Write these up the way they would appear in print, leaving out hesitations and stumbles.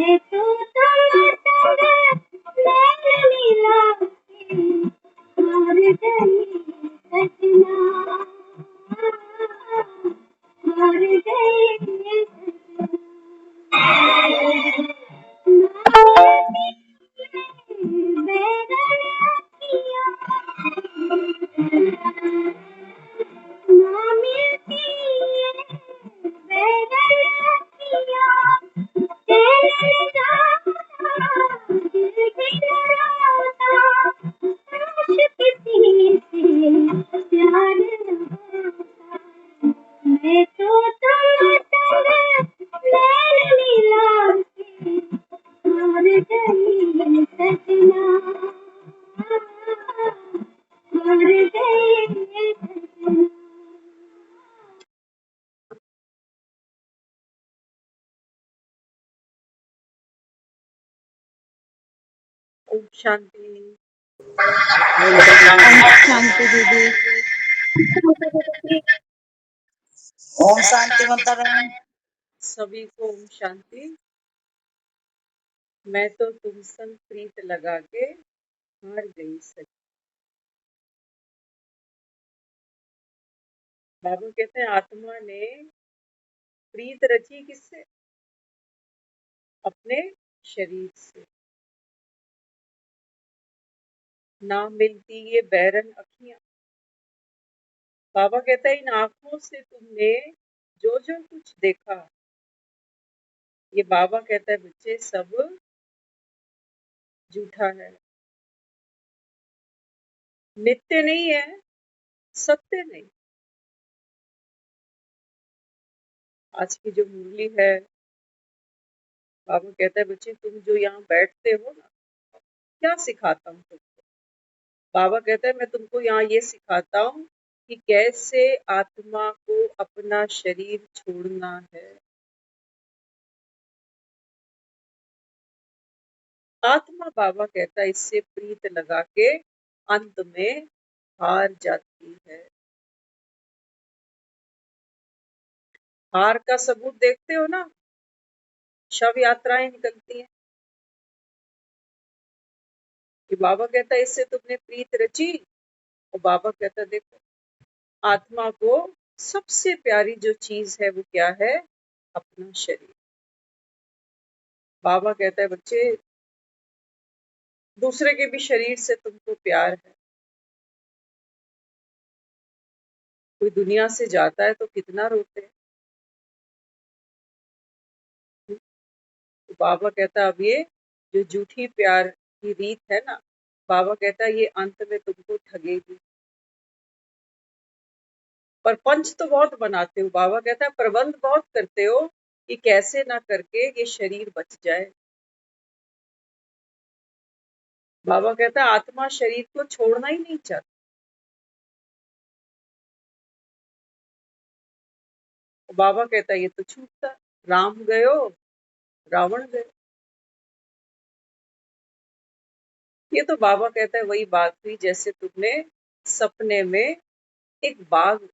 मैं तो तुम नैन मिला के हार गई सजना, हार गई मैं तो तुम नैन मिला के हार गई सजना, हार गई ओम शांति। शांति दीदी। ओम शांति माता बहन। सभी को ओम शांति। मैं तो तुम संग प्रीत लगा के हार गई सच। बाबा कहते हैं आत्मा ने प्रीत रची किससे? अपने शरीर से। ना मिलती ये बैरन अखियां। बाबा कहता है इन आंखों से तुमने जो जो कुछ देखा, ये बाबा कहता है बच्चे सब झूठा है, नित्य नहीं है, सत्य नहीं। आज की जो मुरली है, बाबा कहता है बच्चे तुम जो यहाँ बैठते हो ना, क्या सिखाता हूँ तुमको? बाबा कहता है मैं तुमको यहाँ ये सिखाता हूँ कि कैसे आत्मा को अपना शरीर छोड़ना है। आत्मा बाबा कहता है इससे प्रीत लगा के अंत में हार जाती है। हार का सबूत देखते हो ना, शव यात्राएं निकलती हैं कि बाबा कहता है इससे तुमने प्रीत रची, और बाबा कहता है देखो आत्मा को सबसे प्यारी जो चीज है वो क्या है? अपना शरीर। बाबा कहता है बच्चे दूसरे के भी शरीर से तुमको प्यार है। कोई दुनिया से जाता है तो कितना रोते हैं। तो बाबा कहता है अब ये जो झूठी प्यार की रीत है ना, बाबा कहता है ये अंत में तुमको ठगेगी। पर पंच तो बहुत बनाते हो, बाबा कहता है प्रबंध बहुत करते हो कि कैसे ना करके ये शरीर बच जाए। बाबा कहता है आत्मा शरीर को छोड़ना ही नहीं चाहती। बाबा कहता है ये तो छूटता, राम गयो रावण गयो। ये तो बाबा कहता है वही बात हुई जैसे तुमने सपने में एक बाग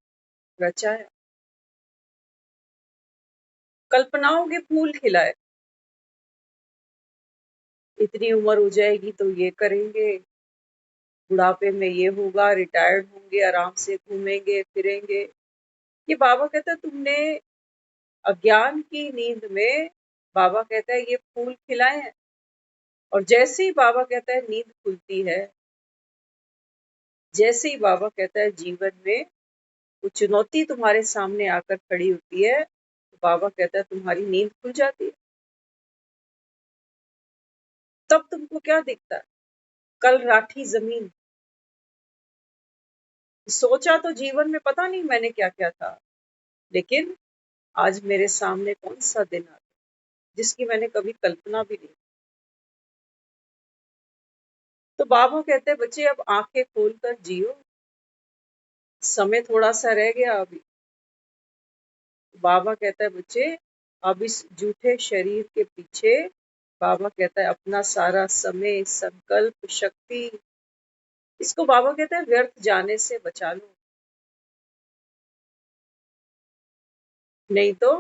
रचाया, कल्पनाओं के फूल खिलाए। इतनी उम्र हो जाएगी तो ये करेंगे, बुढ़ापे में ये होगा, रिटायर्ड होंगे, आराम से घूमेंगे फिरेंगे। ये बाबा कहता है तुमने अज्ञान की नींद में, बाबा कहता है ये फूल खिलाए हैं, और जैसे ही बाबा कहता है नींद खुलती है, जैसे ही बाबा कहता है जीवन में वो चुनौती तुम्हारे सामने आकर खड़ी होती है, तो बाबा कहता है तुम्हारी नींद खुल जाती है। तब तुमको क्या दिखता है? कल राठी जमीन। सोचा तो जीवन में पता नहीं मैंने क्या क्या था, लेकिन आज मेरे सामने कौन सा दिन आता जिसकी मैंने कभी कल्पना भी नहीं। तो बाबा कहते हैं बच्चे अब आंखें खोलकर जियो, समय थोड़ा सा रह गया अभी। बाबा कहता है बच्चे अब इस झूठे शरीर के पीछे, बाबा कहता है अपना सारा समय, संकल्प, शक्ति, इसको बाबा कहता है व्यर्थ जाने से बचा लो, नहीं तो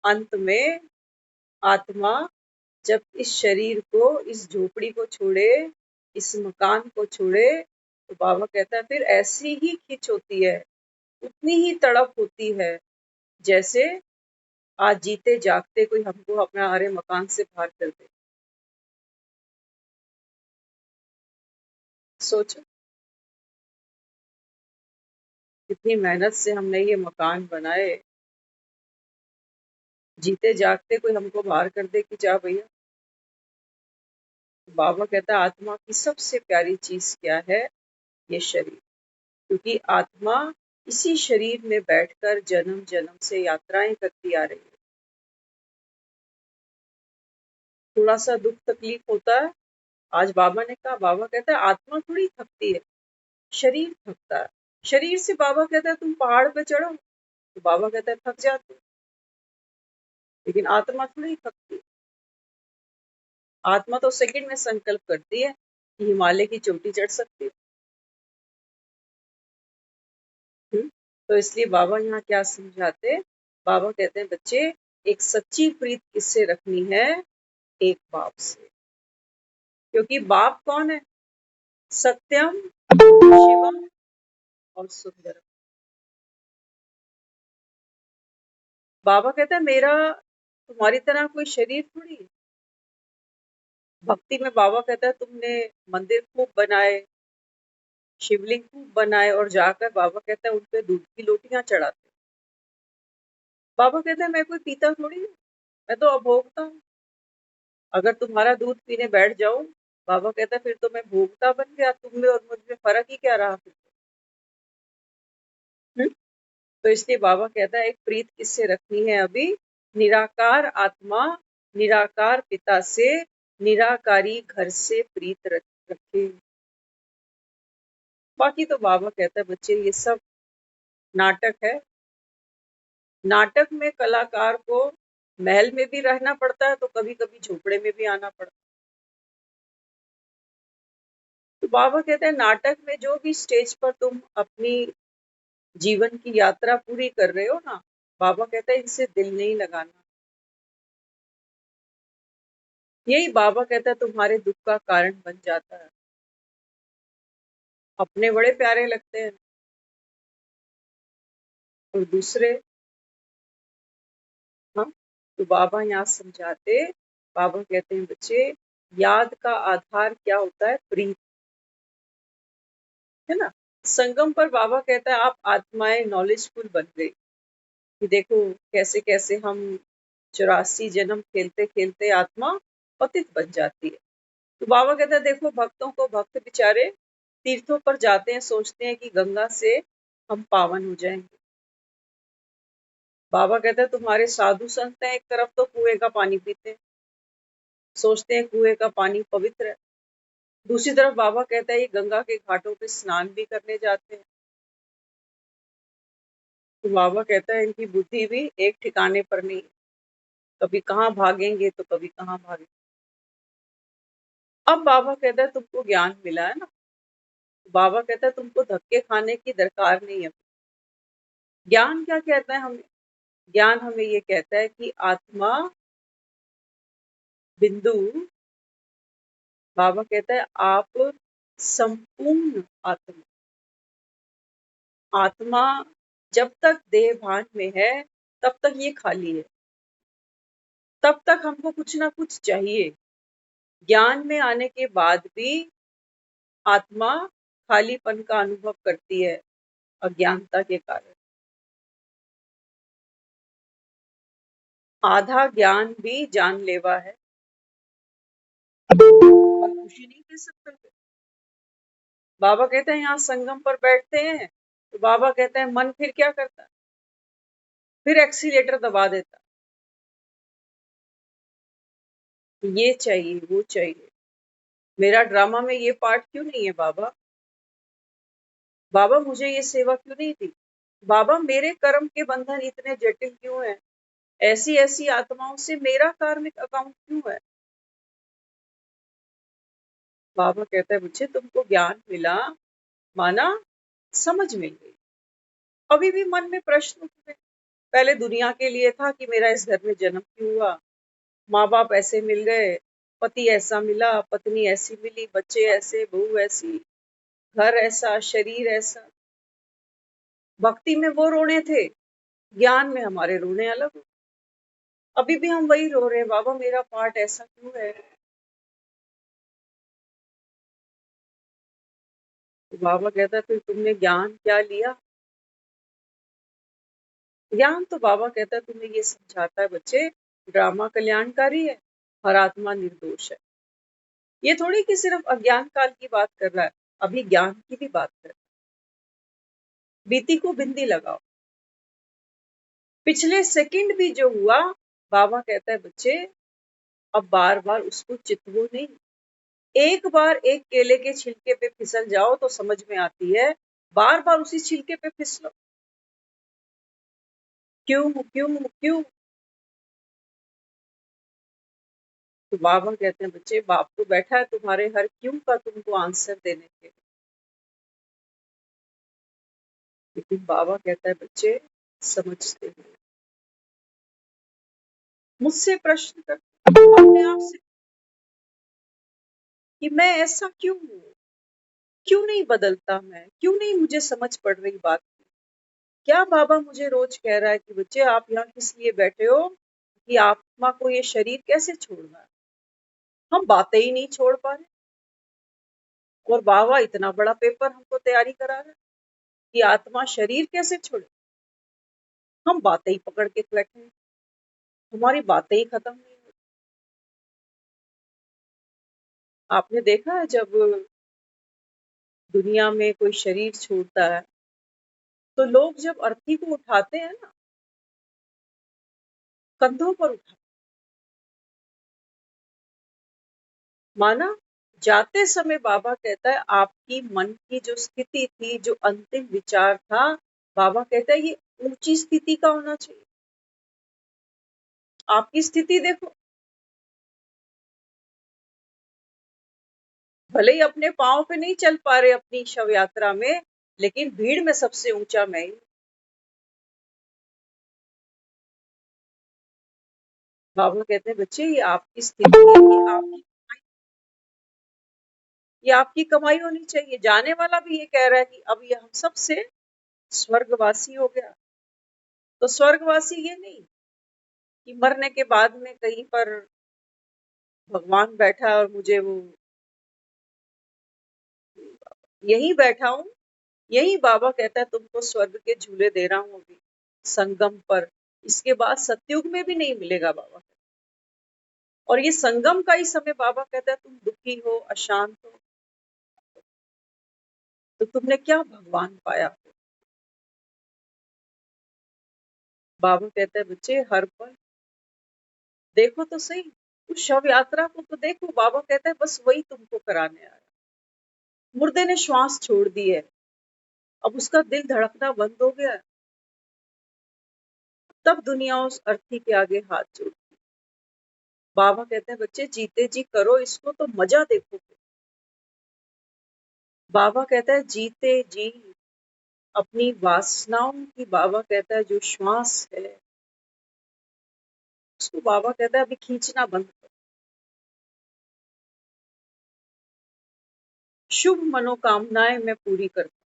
अंत में आत्मा जब इस शरीर को, इस झोपड़ी को छोड़े, इस मकान को छोड़े, तो बाबा कहता है फिर ऐसी ही खिंच होती है, उतनी ही तड़प होती है जैसे आज जीते जागते कोई हमको अपना हरे मकान से बाहर कर दे। सोचो कितनी मेहनत से हमने ये मकान बनाए, जीते जागते कोई हमको बाहर कर दे कि जा भैया। बाबा कहता है आत्मा की सबसे प्यारी चीज क्या है? ये शरीर। क्योंकि आत्मा इसी शरीर में बैठकर जन्म जन्म से यात्राएं करती आ रही है। थोड़ा सा दुख तकलीफ होता है, आज बाबा ने कहा, बाबा कहता है आत्मा थोड़ी थकती है, शरीर थकता है। शरीर से बाबा कहता है तुम पहाड़ पे चढ़ो, तो बाबा कहता है थक जाते, लेकिन आत्मा थोड़ी थकती। आत्मा तो सेकंड में संकल्प करती है कि हिमालय की चोटी चढ़ सकती है। तो इसलिए बाबा यहाँ क्या समझाते? बाबा कहते हैं बच्चे एक सच्ची प्रीत किससे रखनी है? एक बाप से। क्योंकि बाप कौन है? सत्यम, शिवम और सुंदरम। बाबा कहता है मेरा तुम्हारी तरह कोई शरीर थोड़ी है। भक्ति में बाबा कहता है तुमने मंदिर खूब बनाए, शिवलिंग खूब बनाए, और जाकर बाबा कहता है उनपे दूध की लोटियां चढ़ाते। बाबा कहता है मैं कोई पीता थोड़ी हूँ, मैं तो अभोक्ता हूँ। अगर तुम्हारा दूध पीने बैठ जाऊं, बाबा कहता है फिर तो मैं भोक्ता बन गया, तुम में और मुझ में फर्क ही क्या रहा फिर? तो इसलिए बाबा कहता है एक प्रीत किससे रखनी है अभी? निराकार आत्मा, निराकार पिता से, निराकारी घर से प्रीत रखनी। रखे। बाकी तो बाबा कहता है बच्चे ये सब नाटक है। नाटक में कलाकार को महल में भी रहना पड़ता है तो कभी कभी झोपड़े में भी आना पड़ता है। तो बाबा कहते हैं नाटक में जो भी स्टेज पर तुम अपनी जीवन की यात्रा पूरी कर रहे हो ना, बाबा कहते हैं इनसे दिल नहीं लगाना। यही बाबा कहता है तुम्हारे दुख का कारण बन जाता है। अपने बड़े प्यारे लगते हैं और दूसरे, हाँ, तो बाबा यहाँ समझाते, बाबा कहते हैं बच्चे याद का आधार क्या होता है? प्रीत, है ना। संगम पर बाबा कहता है आप आत्माएं नॉलेजफुल बन गई कि देखो कैसे कैसे हम 84 जन्म खेलते खेलते आत्मा पतित बन जाती है। तो बाबा कहता है देखो भक्तों को भक्त बेचारे तीर्थों पर जाते हैं, सोचते हैं कि गंगा से हम पावन हो जाएंगे। बाबा कहता है तुम्हारे साधु संत हैं, एक तरफ तो कुएं का पानी पीते हैं, सोचते हैं कुएं का पानी पवित्र है। दूसरी तरफ बाबा कहता है ये गंगा के घाटों पे स्नान भी करने जाते हैं। तो बाबा कहता है इनकी बुद्धि भी एक ठिकाने पर नहीं, कभी कहाँ भागेंगे तो कभी कहाँ भागेंगे। अब बाबा कहता है तुमको ज्ञान मिला है ना, बाबा कहता है तुमको धक्के खाने की दरकार नहीं है। ज्ञान क्या कहता है हमें? ज्ञान हमें ये कहता है कि आत्मा बिंदु, बाबा कहता है आप संपूर्ण आत्मा, आत्मा जब तक देह भान में है तब तक ये खाली है, तब तक हमको कुछ ना कुछ चाहिए। ज्ञान में आने के बाद भी आत्मा खालीपन का अनुभव करती है अज्ञानता के कारण। आधा ज्ञान भी जानलेवा है और खुशी नहीं दे सकता। बाबा कहते हैं यहाँ संगम पर बैठते हैं तो बाबा कहते हैं मन फिर क्या करता है? फिर एक्सीलेटर दबा देता, ये चाहिए वो चाहिए, मेरा ड्रामा में ये पार्ट क्यों नहीं है बाबा? बाबा मुझे ये सेवा क्यों नहीं दी? बाबा मेरे कर्म के बंधन इतने जटिल क्यों हैं? ऐसी ऐसी आत्माओं से मेरा कार्मिक अकाउंट क्यों है? बाबा कहता है बच्चे तुमको ज्ञान मिला, माना समझ मिल गई, अभी भी मन में प्रश्न उठते। पहले दुनिया के लिए था कि मेरा इस घर में जन्म क्यों हुआ, माँ बाप ऐसे मिल गए, पति ऐसा मिला, पत्नी ऐसी मिली, बच्चे ऐसे, बहू ऐसी, घर ऐसा, शरीर ऐसा। भक्ति में वो रोने थे, ज्ञान में हमारे रोने अलग हो। अभी भी हम वही रो रहे हैं, बाबा मेरा पार्ट ऐसा क्यों है? तो बाबा कहता है फिर तुमने ज्ञान क्या लिया? ज्ञान तो बाबा कहता है तुम्हें ये समझाता है बच्चे ड्रामा कल्याणकारी है, हर आत्मा निर्दोष है। ये थोड़ी कि सिर्फ अज्ञान काल की बात कर रहा है, अभी ज्ञान की भी बात कर रहा है। बीती को बिंदी लगाओ, पिछले सेकंड भी जो हुआ, बाबा कहता है बच्चे अब बार बार उसको चितवो नहीं। एक बार एक केले के छिलके पे फिसल जाओ तो समझ में आती है, बार बार उसी छिलके पे फिसलो, क्यों क्यों क्यों? तो बाबा कहते हैं बच्चे बाप तो बैठा है तुम्हारे हर क्यों का तुमको आंसर देने के लिए। लेकिन बाबा कहता है बच्चे समझते हैं, मुझसे प्रश्न कर अपने आप से कि मैं ऐसा क्यों हूँ, क्यों नहीं बदलता, मैं क्यों नहीं मुझे समझ पड़ रही बात की? क्या बाबा मुझे रोज कह रहा है कि बच्चे आप यहाँ किस लिए बैठे हो कि आत्मा को ये शरीर कैसे छोड़ना है? हम बातें ही नहीं छोड़ पा रहे और बाबा इतना बड़ा पेपर हमको तैयारी करा रहा है कि आत्मा शरीर कैसे छोड़े। हम बातें ही पकड़ के बैठे हैं, हमारी बातें ही खत्म नहीं होती। आपने देखा है जब दुनिया में कोई शरीर छोड़ता है तो लोग जब अर्थी को उठाते हैं ना, कंधों पर उठा, माना जाते समय बाबा कहता है आपकी मन की जो स्थिति थी, जो अंतिम विचार था, बाबा कहता है ये ऊंची स्थिति का होना चाहिए। आपकी स्थिति देखो, भले ही अपने पाँव पे नहीं चल पा रहे अपनी शव यात्रा में, लेकिन भीड़ में सबसे ऊंचा मैं ही। बाबा कहते हैं बच्चे ये आपकी स्थिति है, ये आपकी कमाई होनी चाहिए। जाने वाला भी ये कह रहा है कि अब ये हम सबसे स्वर्गवासी हो गया। तो स्वर्गवासी ये नहीं कि मरने के बाद में कहीं पर भगवान बैठा है और मुझे वो, यही बैठा हूं, यही बाबा कहता है तुमको स्वर्ग के झूले दे रहा हूं अभी संगम पर। इसके बाद सतयुग में भी नहीं मिलेगा बाबा। और ये संगम का ही समय बाबा कहता है तुम दुखी हो, अशांत हो, तो तुमने क्या भगवान पाया। बाबा कहता है बच्चे हर पल देखो तो सही, उस शव यात्रा को तो देखो। बाबा कहता है बस वही तुमको कराने आया। मुर्दे ने श्वास छोड़ दी है, अब उसका दिल धड़कना बंद हो गया है। तब दुनिया उस अर्थी के आगे हाथ जोड़ती। बाबा कहते हैं बच्चे जीते जी करो इसको तो मजा देखो। बाबा कहता है जीते जी अपनी वासनाओं की, बाबा कहता है जो श्वास है उसको बाबा कहता है अभी खींचना बंद करो। शुभ मनोकामनाएं मैं पूरी करता हूं,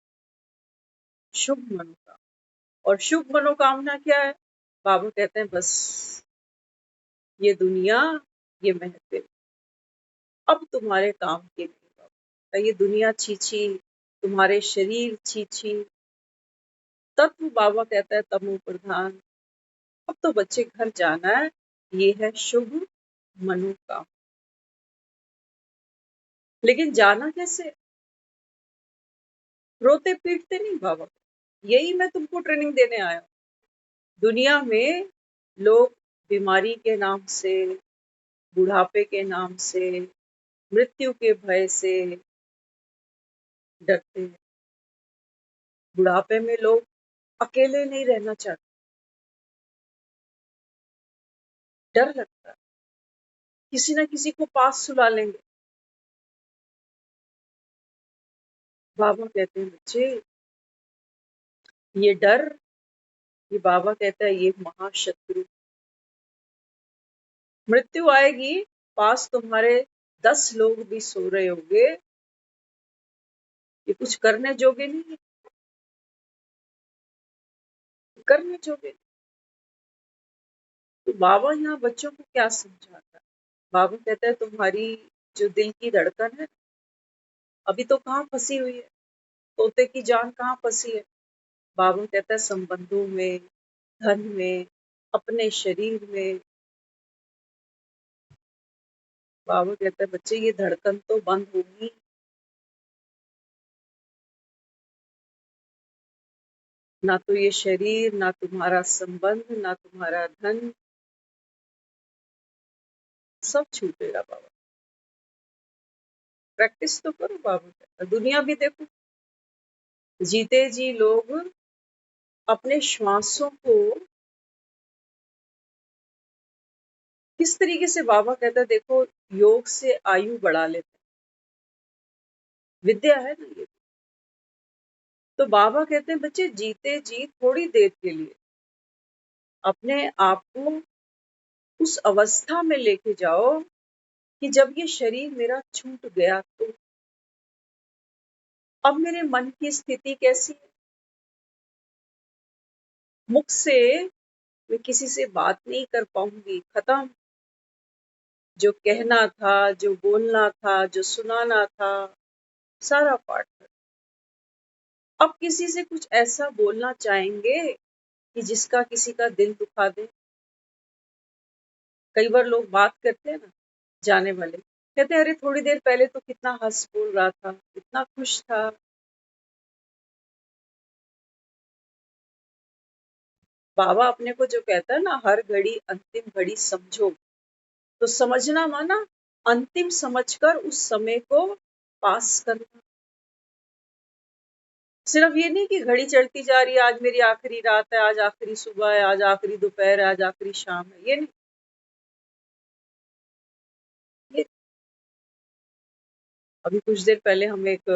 शुभ मनोकामना। और शुभ मनोकामना क्या है? बाबा कहते हैं बस ये दुनिया, ये महफिल अब तुम्हारे काम की नहीं। बाबा ये दुनिया छीछी, तुम्हारे शरीर छीछी, तत्व बाबा कहता है तमो प्रधान, अब तो बच्चे घर जाना है। ये है शुभ मनोकामना। लेकिन जाना कैसे? रोते पीटते नहीं बाबा, यही मैं तुमको ट्रेनिंग देने आया। दुनिया में लोग बीमारी के नाम से, बुढ़ापे के नाम से, मृत्यु के भय से डरते हैं। बुढ़ापे में लोग अकेले नहीं रहना चाहते, डर लगता है किसी ना किसी को पास सुला लेंगे। बाबा कहते हैं बच्चे ये डर, ये बाबा कहता है ये महाशत्रु। मृत्यु आएगी, पास तुम्हारे 10 लोग भी सो रहे होंगे, ये कुछ करने जोगे नहीं, करने जोगे। तो बाबा यहाँ बच्चों को क्या समझाता है? बाबा कहता है तुम्हारी जो दिल की धड़कन है अभी तो कहाँ फंसी हुई है, तोते की जान कहाँ फंसी है। बाबा कहता है संबंधों में, धन में, अपने शरीर में। बाबा कहता है बच्चे ये धड़कन तो बंद होगी। ना तो ये शरीर, ना तुम्हारा संबंध, ना तुम्हारा धन, सब छूटेगा। बाबा प्रैक्टिस तो करो। बाबा कहता है दुनिया भी देखो, जीते जी लोग अपने श्वासों को किस तरीके से, बाबा कहता है देखो योग से आयु बढ़ा लेते हैं, विद्या है ना ये। तो बाबा कहते हैं बच्चे जीते जी थोड़ी देर के लिए अपने आप को उस अवस्था में लेके जाओ कि जब ये शरीर मेरा छूट गया तो अब मेरे मन की स्थिति कैसी है। मुख से मैं किसी से बात नहीं कर पाऊंगी, खत्म। जो कहना था, जो बोलना था, जो सुनाना था, सारा पाठ। अब किसी से कुछ ऐसा बोलना चाहेंगे कि जिसका किसी का दिल दुखा दे। कई बार लोग बात करते हैं ना, जाने वाले कहते हैं अरे थोड़ी देर पहले तो कितना हंस बोल रहा था, कितना खुश था। बाबा अपने को जो कहता है ना हर घड़ी अंतिम घड़ी समझो, तो समझना माना अंतिम समझकर उस समय को पास करना। सिर्फ ये नहीं कि घड़ी चलती जा रही है, आज मेरी आखिरी रात है, आज आखिरी सुबह है, आज आखिरी दोपहर है, आज आखिरी शाम है, ये नहीं। ये अभी कुछ देर पहले हम एक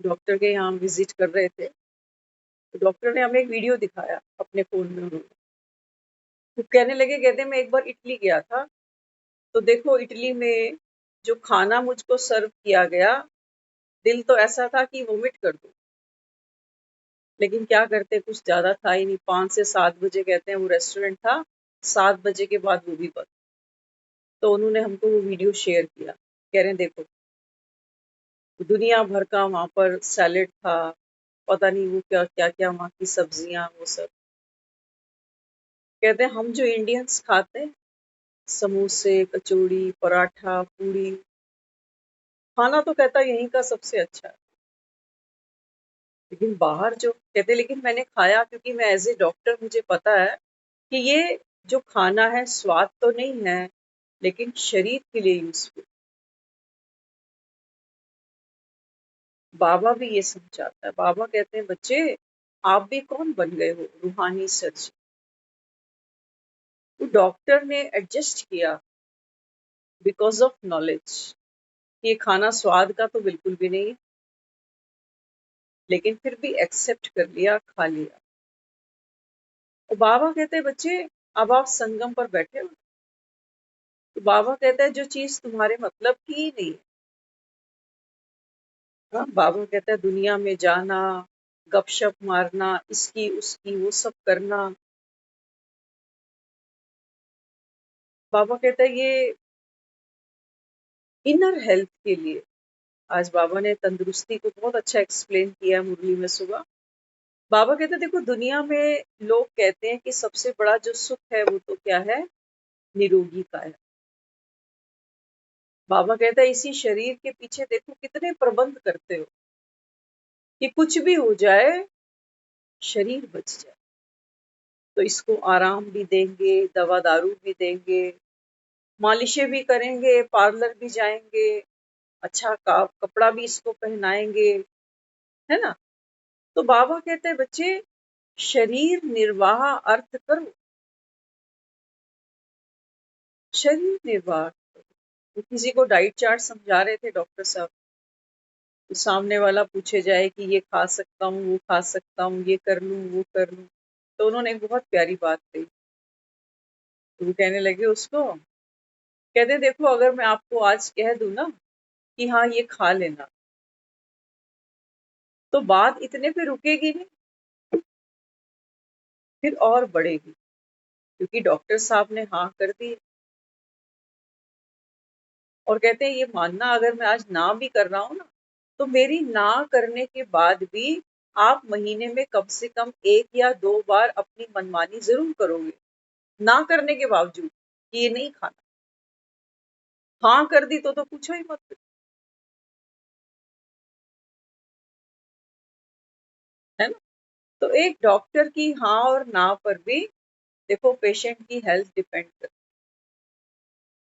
डॉक्टर के यहाँ विजिट कर रहे थे, तो डॉक्टर ने हमें एक वीडियो दिखाया अपने फोन में। उन्होंने तो कहने लगे, कहते मैं एक बार इटली गया था, तो देखो इटली में जो खाना मुझको सर्व किया गया, दिल तो ऐसा था कि वोमिट कर दूं, लेकिन क्या करते, कुछ ज्यादा था ही नहीं। 5 से 7 बजे कहते हैं वो रेस्टोरेंट था, 7 बजे के बाद वो भी बंद। तो उन्होंने हमको वो वीडियो शेयर किया, कह रहे हैं देखो दुनिया भर का वहां पर सैलेड था, पता नहीं वो क्या क्या क्या वहां की सब्जियां, वो सब। कहते हैं हम जो इंडियंस खाते हैं, समोसे, कचौड़ी, पराठा, पूरी, खाना तो कहता है यहीं का सबसे अच्छा है। लेकिन बाहर जो कहते, लेकिन मैंने खाया क्योंकि मैं एज ए डॉक्टर, मुझे पता है कि ये जो खाना है स्वाद तो नहीं है, लेकिन शरीर के लिए यूजफुल। बाबा भी ये समझाता है। बाबा कहते हैं बच्चे आप भी कौन बन गए हो, रूहानी सर्जन। तो डॉक्टर ने एडजस्ट किया बिकॉज ऑफ नॉलेज। ये खाना स्वाद का तो बिल्कुल भी नहीं है, लेकिन फिर भी एक्सेप्ट कर लिया, खा लिया। तो बाबा कहते हैं बच्चे अब आप संगम पर बैठे हो, तो बाबा कहता है जो चीज तुम्हारे मतलब की ही नहीं है। हाँ, बाबा कहता है दुनिया में जाना, गपशप मारना, इसकी उसकी वो सब करना। बाबा कहता है ये इनर हेल्थ के लिए। आज बाबा ने तंदुरुस्ती को बहुत अच्छा एक्सप्लेन किया मुरली में सुबह। बाबा कहते हैं देखो दुनिया में लोग कहते हैं कि सबसे बड़ा जो सुख है वो तो क्या है, निरोगी का है। बाबा कहता है इसी शरीर के पीछे देखो कितने प्रबंध करते हो कि कुछ भी हो जाए, शरीर बच जाए। तो इसको आराम भी देंगे, दवा दारू भी देंगे, मालिशें भी करेंगे, पार्लर भी जाएंगे, अच्छा कपड़ा भी इसको पहनाएंगे, है ना। तो बाबा कहते हैं बच्चे शरीर निर्वाह अर्थ करो, शरीर निर्वाह। तो किसी को डाइट चार्ट समझा रहे थे डॉक्टर साहब, तो सामने वाला पूछे जाए कि ये खा सकता हूँ, वो खा सकता हूँ, ये कर लूँ, वो कर लूँ। तो उन्होंने एक बहुत प्यारी बात कही। तो वो कहने लगे उसको, कहते देखो अगर मैं आपको आज कह दूं ना कि हाँ ये खा लेना, तो बात इतने पे रुकेगी नहीं, फिर और बढ़ेगी, क्योंकि डॉक्टर साहब ने हाँ कर दी। और कहते हैं ये मानना अगर मैं आज ना भी कर रहा हूँ ना, तो मेरी ना करने के बाद भी आप महीने में कम से कम 1 या 2 बार अपनी मनमानी जरूर करोगे, ना करने के बावजूद कि ये नहीं खाना। हाँ कर दी तो पूछो ही मत, है ना। तो एक डॉक्टर की हाँ और ना पर भी देखो पेशेंट की हेल्थ डिपेंड करती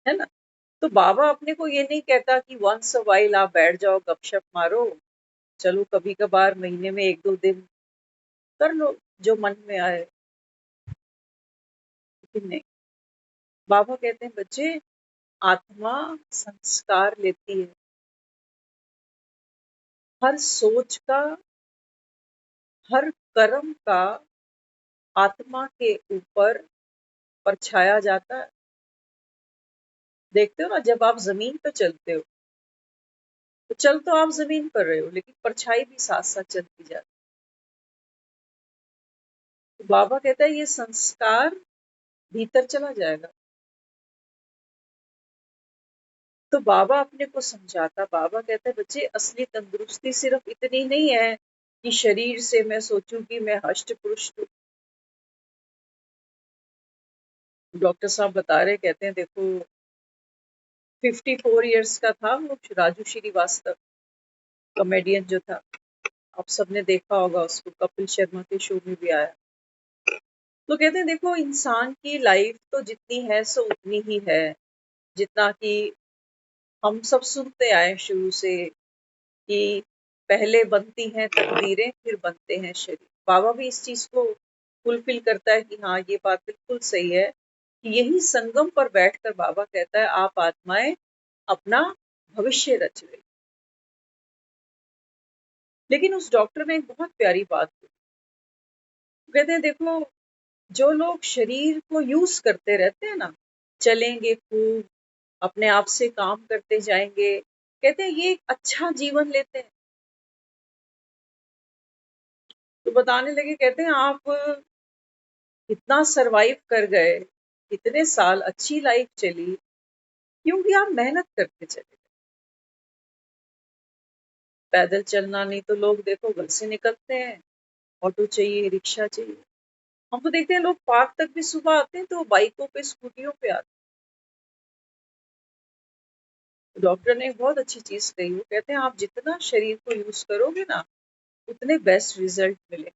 है ना। तो बाबा अपने को ये नहीं कहता कि वंस अ वाइल आप बैठ जाओ गपशप मारो, चलो कभी कभार महीने में 1-2 दिन कर लो जो मन में आए, लेकिन नहीं। बाबा कहते हैं बच्चे आत्मा संस्कार लेती है, हर सोच का, हर कर्म का आत्मा के ऊपर परछाया जाता है। देखते हो ना, जब आप जमीन पर चलते हो तो चल तो आप जमीन पर रहे हो, लेकिन परछाई भी साथ साथ चलती जाती है। तो बाबा कहता है ये संस्कार भीतर चला जाएगा। तो बाबा अपने को समझाता, बाबा कहता है बच्चे असली तंदुरुस्ती सिर्फ इतनी नहीं है कि शरीर से मैं सोचूं कि मैं हष्ट पुष्ट हूँ। डॉक्टर साहब बता रहे, कहते हैं देखो 54 इयर्स का था वो राजू श्रीवास्तव, कॉमेडियन जो था, आप सबने देखा होगा उसको, कपिल शर्मा के शो में भी आया। तो कहते हैं देखो इंसान की लाइफ तो जितनी है सो उतनी ही है, जितना कि हम सब सुनते आए शुरू से कि पहले बनती हैं तकदीरें, फिर बनते हैं शरीर। बाबा भी इस चीज को फुलफिल करता है कि हाँ, ये बात बिल्कुल सही है कि यही संगम पर बैठकर बाबा कहता है, आप आत्माएं अपना भविष्य रच रही। लेकिन उस डॉक्टर ने एक बहुत प्यारी बात की। कहते हैं, देखो, जो लोग शरीर को यूज करते रहते हैं ना, चलेंगे खूब, अपने आप से काम करते जाएंगे, कहते हैं ये एक अच्छा जीवन लेते हैं। तो बताने लगे, कहते हैं आप इतना सरवाइव कर गए, इतने साल अच्छी लाइफ चली, क्योंकि आप मेहनत करके चले। पैदल चलना नहीं तो लोग देखो घर से निकलते हैं, ऑटो चाहिए, रिक्शा चाहिए। हम तो देखते हैं लोग पार्क तक भी सुबह आते हैं तो बाइकों पे, स्कूटियों पे आते हैं। डॉक्टर ने एक बहुत अच्छी चीज कही, वो कहते हैं आप जितना शरीर को यूज करोगे ना, उतने बेस्ट रिजल्ट मिले।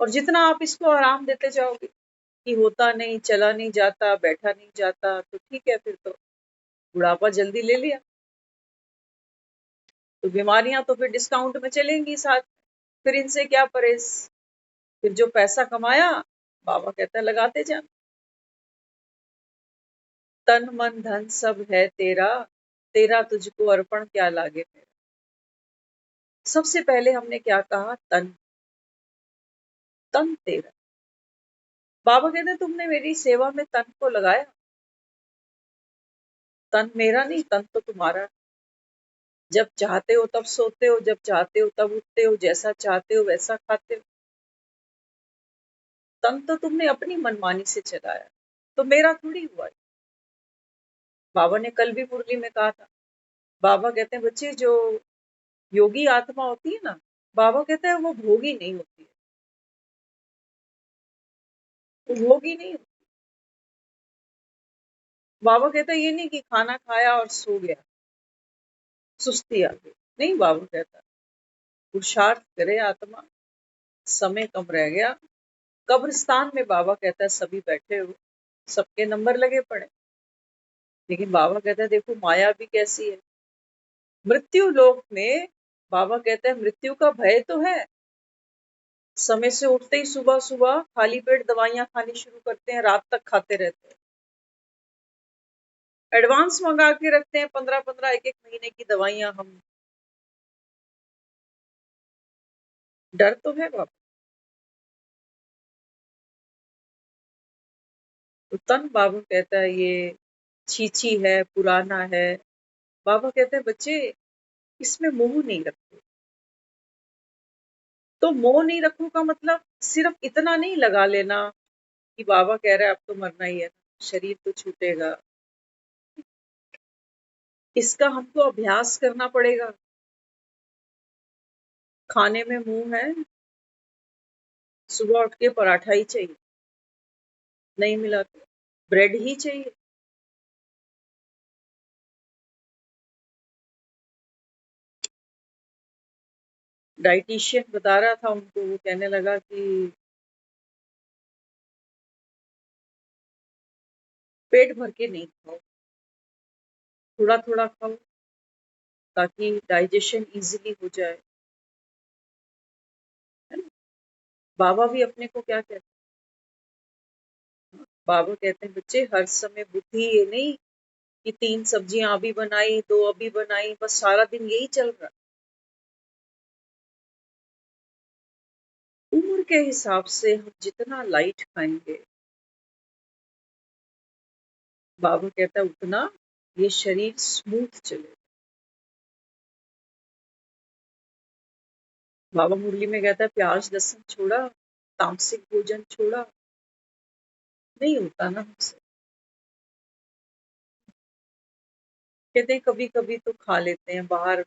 और जितना आप इसको आराम देते जाओगे कि होता नहीं, चला नहीं जाता, बैठा नहीं जाता, तो ठीक है, फिर तो बुढ़ापा जल्दी ले लिया, तो बीमारियां तो फिर डिस्काउंट में चलेंगी साथ। फिर इनसे क्या परहेज। फिर जो पैसा कमाया, बाबा कहता है लगाते जाना। तन मन धन सब है तेरा, तेरा तुझको अर्पण क्या लागे मेरा। सबसे पहले हमने क्या कहा, तन। तन तेरा। बाबा कहते हैं तुमने मेरी सेवा में तन को लगाया। तन मेरा नहीं, तन तो तुम्हारा। जब चाहते हो तब सोते हो, जब चाहते हो तब उठते हो, जैसा चाहते हो वैसा खाते हो। तन तो तुमने अपनी मनमानी से चलाया, तो मेरा थोड़ी हुआ। बाबा ने कल भी मुरली में कहा था। बाबा कहते हैं, बच्चे, जो योगी आत्मा होती है ना, बाबा कहते हैं वो भोगी नहीं होती है। वो भोगी नहीं होती। बाबा कहता है ये नहीं कि खाना खाया और सो गया, सुस्ती आ गई। नहीं, बाबा कहता है पुरुषार्थ करे आत्मा, समय कम रह गया। कब्रिस्तान में बाबा कहता है सभी बैठे हो, सबके नंबर लगे पड़े। लेकिन बाबा कहता है देखो माया भी कैसी है। मृत्यु लोक में बाबा कहते हैं मृत्यु का भय तो है। समय से उठते ही सुबह सुबह खाली पेट दवाइयां खानी शुरू करते हैं, रात तक खाते रहते हैं। एडवांस मंगा के रखते हैं 15-15, एक महीने की दवाइयां हम। डर तो है बाबा। तो तन बाबा कहता है ये छीछी है, पुराना है। बाबा कहते हैं बच्चे, इसमें मोह नहीं रखो। तो मोह नहीं रखो का मतलब सिर्फ इतना नहीं लगा लेना कि बाबा कह रहा है अब तो मरना ही है, शरीर तो छूटेगा। इसका हमको अभ्यास करना पड़ेगा। खाने में मुंह है, सुबह उठ के पराठा ही चाहिए, नहीं मिला तो ब्रेड ही चाहिए। डाइटिशियन बता रहा था उनको, वो कहने लगा कि पेट भर के नहीं खाओ, थोड़ा थोड़ा खाओ, ताकि डाइजेशन इजीली हो जाए, है ना। बाबा भी अपने को क्या कहते हैं, बाबा कहते हैं बच्चे हर समय बुद्धि ये नहीं कि 3 सब्जियां अभी बनाई, 2 अभी बनाई, बस सारा दिन यही चल रहा। उम्र के हिसाब से हम जितना लाइट खाएंगे, बाबा कहता है उतना ये शरीर स्मूथ चले। बाबा मुरली में कहता है प्याज लहसुन छोड़ा, तामसिक भोजन छोड़ा, नहीं होता ना हमसे। कहते हैं कभी कभी तो खा लेते हैं बाहर,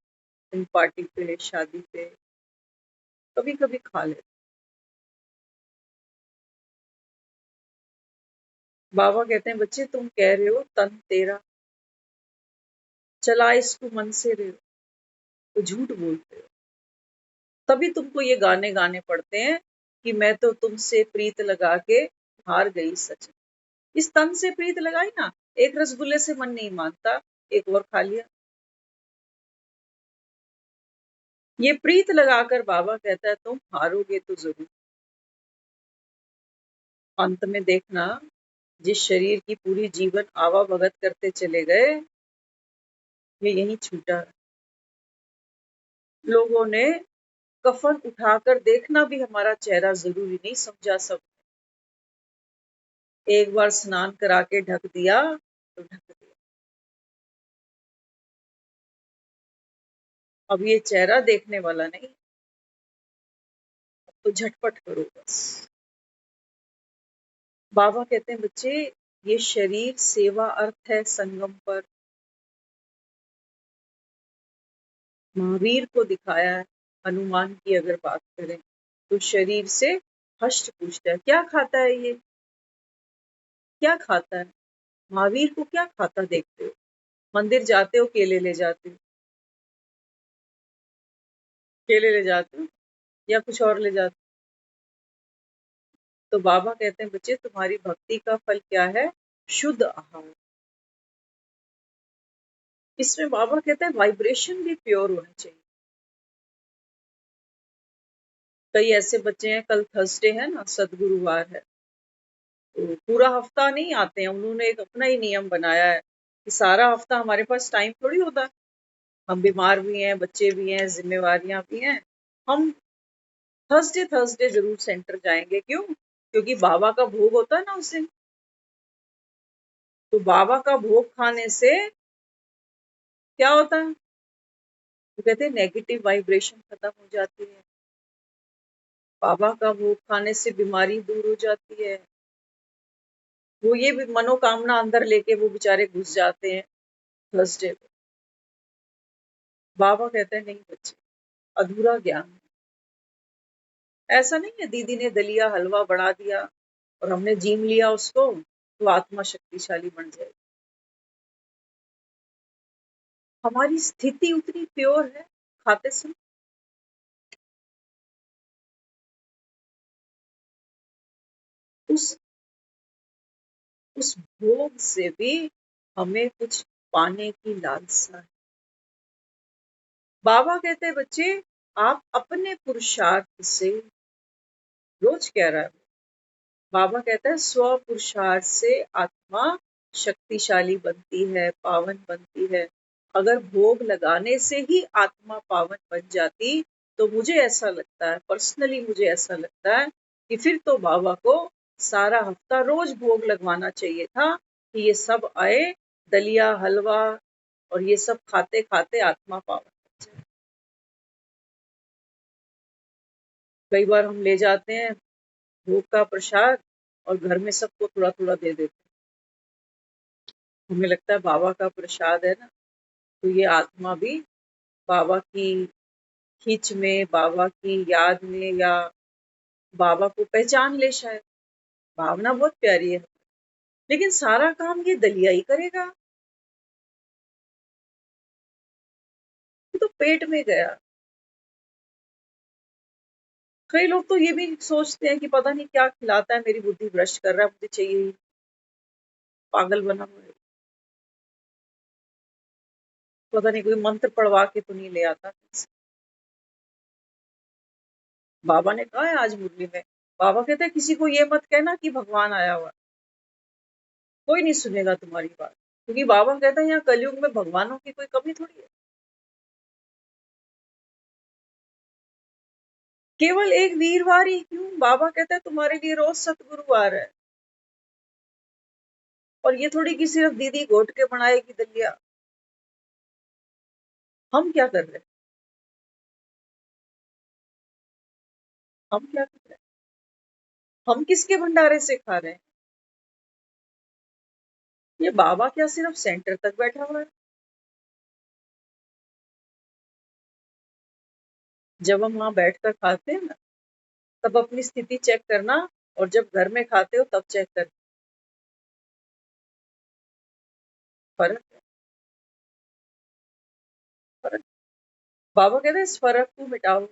पार्टी पे, शादी पे, कभी कभी खा लेते। बाबा कहते हैं बच्चे तुम कह रहे हो तन तेरा, चला इसको मन से रहे हो, तो झूठ बोलते हो। तभी तुमको ये गाने गाने पड़ते हैं कि मैं तो तुमसे प्रीत लगा के हार गई सच। इस तन से प्रीत लगाई ना, एक रसगुल्ले से मन नहीं मानता, एक और खा लिया। ये प्रीत लगाकर बाबा कहता है तुम हारोगे तो जरूर। अंत में देखना, जिस शरीर की पूरी जीवन आवाभगत करते चले गए, ये यहीं छूटा। लोगों ने कफन उठाकर देखना भी हमारा चेहरा जरूरी नहीं समझा। सब एक बार स्नान करा के ढक दिया तो ढक दिया। अब ये चेहरा देखने वाला नहीं, अब तो झटपट करो बस। बाबा कहते हैं बच्चे, ये शरीर सेवा अर्थ है संगम पर। महावीर को दिखाया है। हनुमान की अगर बात करें तो शरीर से हष्ट पूछता है क्या खाता है ये, क्या खाता है। महावीर को क्या खाता देखते हो? मंदिर जाते हो, केले ले जाते हो, केले ले जाते हो या कुछ और ले जाते हो? तो बाबा कहते हैं बच्चे, तुम्हारी भक्ति का फल क्या है? शुद्ध आहार। इसमें बाबा कहते हैं वाइब्रेशन भी प्योर होना चाहिए। कई ऐसे बच्चे हैं, कल थर्सडे है ना, सदगुरुवार है, तो पूरा हफ्ता नहीं आते हैं। उन्होंने एक अपना ही नियम बनाया है कि सारा हफ्ता हमारे पास टाइम थोड़ी होता है। हम बीमार भी हैं, बच्चे भी हैं, जिम्मेवारियां भी हैं। हम थर्सडे थर्सडे जरूर सेंटर जाएंगे। क्यों? क्योंकि बाबा का भोग होता है ना उस दिन। तो बाबा का भोग खाने से क्या होता है? तो कहते हैं नेगेटिव वाइब्रेशन खत्म हो जाती है। बाबा का भोग खाने से बीमारी दूर हो जाती है। वो ये भी मनोकामना अंदर लेके वो बेचारे घुस जाते हैं थर्सडे को। बाबा कहते हैं नहीं बच्चे, अधूरा ज्ञान है। ऐसा नहीं है दीदी ने दलिया हलवा बढ़ा दिया और हमने जीम लिया उसको तो आत्मा शक्तिशाली बन जाएगी। हमारी स्थिति उतनी प्योर है। खाते समय उस उस भोग से भी हमें कुछ पाने की लालसा है। बाबा कहते हैं बच्चे, आप अपने पुरुषार्थ से, रोज कह रहा है बाबा कहता है, स्व पुरुषार्थ से आत्मा शक्तिशाली बनती है, पावन बनती है। अगर भोग लगाने से ही आत्मा पावन बन जाती तो मुझे ऐसा लगता है, पर्सनली मुझे ऐसा लगता है कि फिर तो बाबा को सारा हफ्ता रोज भोग लगवाना चाहिए था कि ये सब आए, दलिया हलवा और ये सब खाते खाते आत्मा पावन बन जाए। कई बार हम ले जाते हैं भोग का प्रसाद और घर में सबको थोड़ा थोड़ा दे देते हैं। हमें लगता है बाबा का प्रसाद है ना, तो ये आत्मा भी बाबा की खींच में, बाबा की याद में, या बाबा को पहचान ले शायद। भावना बहुत प्यारी है, लेकिन सारा काम ये दलिया ही करेगा। ये तो पेट में गया। कई लोग तो ये भी सोचते हैं कि पता नहीं क्या खिलाता है, मेरी बुद्धि भ्रष्ट कर रहा है, मुझे चाहिए ही। पागल बना हुआ है। पता नहीं कोई मंत्र पढ़वा के तो नहीं ले आता। बाबा ने कहा है आज मुरली में, बाबा कहते हैं किसी को ये मत कहना कि भगवान आया हुआ, कोई नहीं सुनेगा तुम्हारी बात। क्योंकि बाबा कहते हैं यहाँ कलयुग में भगवानों की कोई कमी थोड़ी है। केवल एक वीरवार ही क्यों, बाबा कहता है तुम्हारे लिए रोज सतगुरुवार है। और ये थोड़ी कि सिर्फ दीदी घोट के बनाएगी दलिया। हम क्या कर रहे हैं? हम क्या कर रहे हैं? हम किसके भंडारे से खा रहे हैं? ये बाबा क्या सिर्फ सेंटर तक बैठा हुआ है? जब हम वहां बैठकर खाते हैं ना, तब अपनी स्थिति चेक करना, और जब घर में खाते हो तब चेक करना। फर्क है, फर्क। बाबा कहते हैं इस फर्क को मिटाओ,